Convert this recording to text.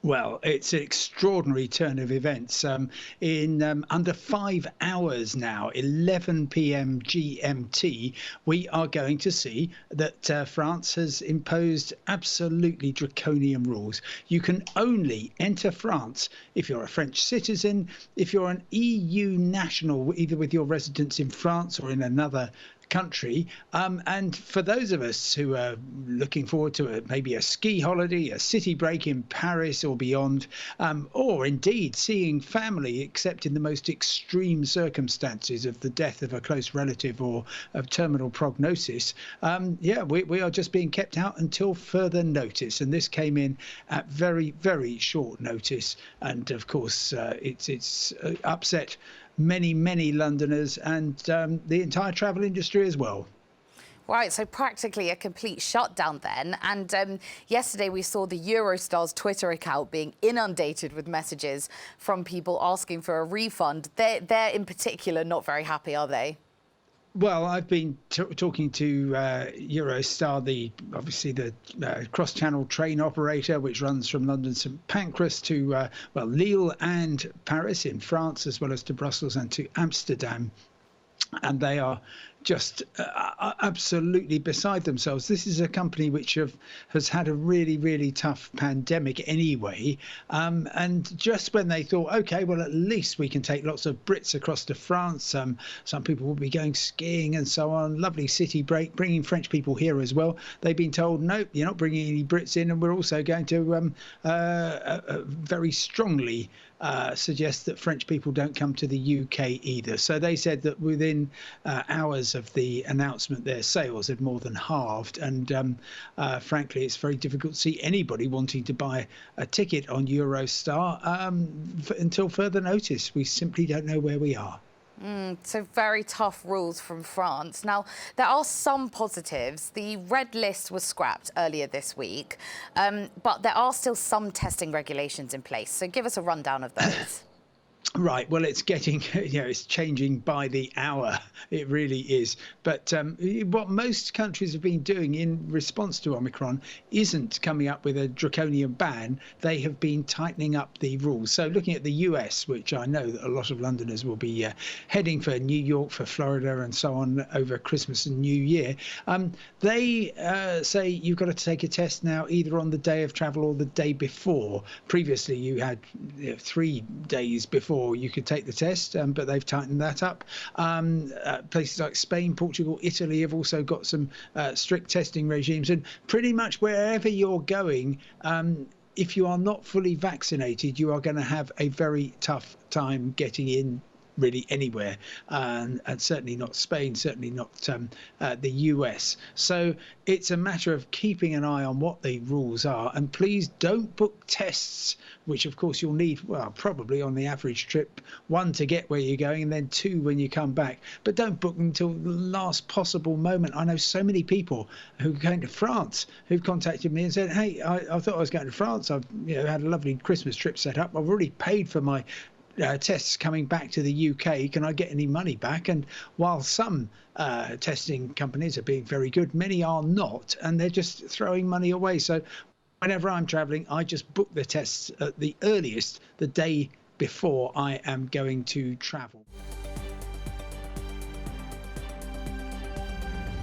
Well, it's an extraordinary turn of events. In under 5 hours now, 11 p.m. GMT, we are going to see that France has imposed absolutely draconian rules. You can only enter France if you're a French citizen, if you're an EU national, either with your residence in France or in another country. And for those of us who are looking forward to maybe a ski holiday, a city break in Paris or beyond, or indeed seeing family, except in the most extreme circumstances of the death of a close relative or of terminal prognosis, we are just being kept out until further notice. And this came in at very, very short notice. And of course, it's upset many Londoners and the entire travel industry as well. Right, so practically a complete shutdown then. And yesterday we saw the Eurostar's Twitter account being inundated with messages from people asking for a refund. They're in particular not very happy, are they? Well, I've been talking to Eurostar, obviously the cross-channel train operator, which runs from London St Pancras to Lille and Paris in France, as well as to Brussels and to Amsterdam. And they are just absolutely beside themselves. This is a company which has had a really tough pandemic anyway. And just when they thought, OK, well, at least we can take lots of Brits across to France. Some people will be going skiing and so on. Lovely city break, bringing French people here as well. They've been told, no, you're not bringing any Brits in. And we're also going to very strongly suggest that French people don't come to the UK either. So they said that within hours of the announcement, their sales had more than halved. And frankly, it's very difficult to see anybody wanting to buy a ticket on Eurostar until further notice. We simply don't know where we are. So very tough rules from France. Now, there are some positives. The red list was scrapped earlier this week, but there are still some testing regulations in place. So give us a rundown of those. Right. Well, it's getting, it's changing by the hour. It really is. But what most countries have been doing in response to Omicron isn't coming up with a draconian ban. They have been tightening up the rules. So looking at the US, which I know that a lot of Londoners will be heading for New York, for Florida and so on over Christmas and New Year, they say you've got to take a test now either on the day of travel or the day before. Previously, you had 3 days before you could take the test, but they've tightened that up. Places like Spain, Portugal, Italy have also got some strict testing regimes, and pretty much wherever you're going, if you are not fully vaccinated, you are going to have a very tough time getting in really anywhere, and certainly not Spain, certainly not the US. So it's a matter of keeping an eye on what the rules are, and please don't book tests, which of course you'll need, well, probably on the average trip, 1 to get where you're going, and then 2 when you come back. But don't book them until the last possible moment. I know so many people who are going to France who've contacted me and said, hey, I thought I was going to France. I've had a lovely Christmas trip set up. I've already paid for my tests coming back to the UK. Can I get any money back? And while some testing companies are being very good, many are not, and they're just throwing money away. So whenever I'm traveling, I just book the tests at the earliest, the day before I am going to travel.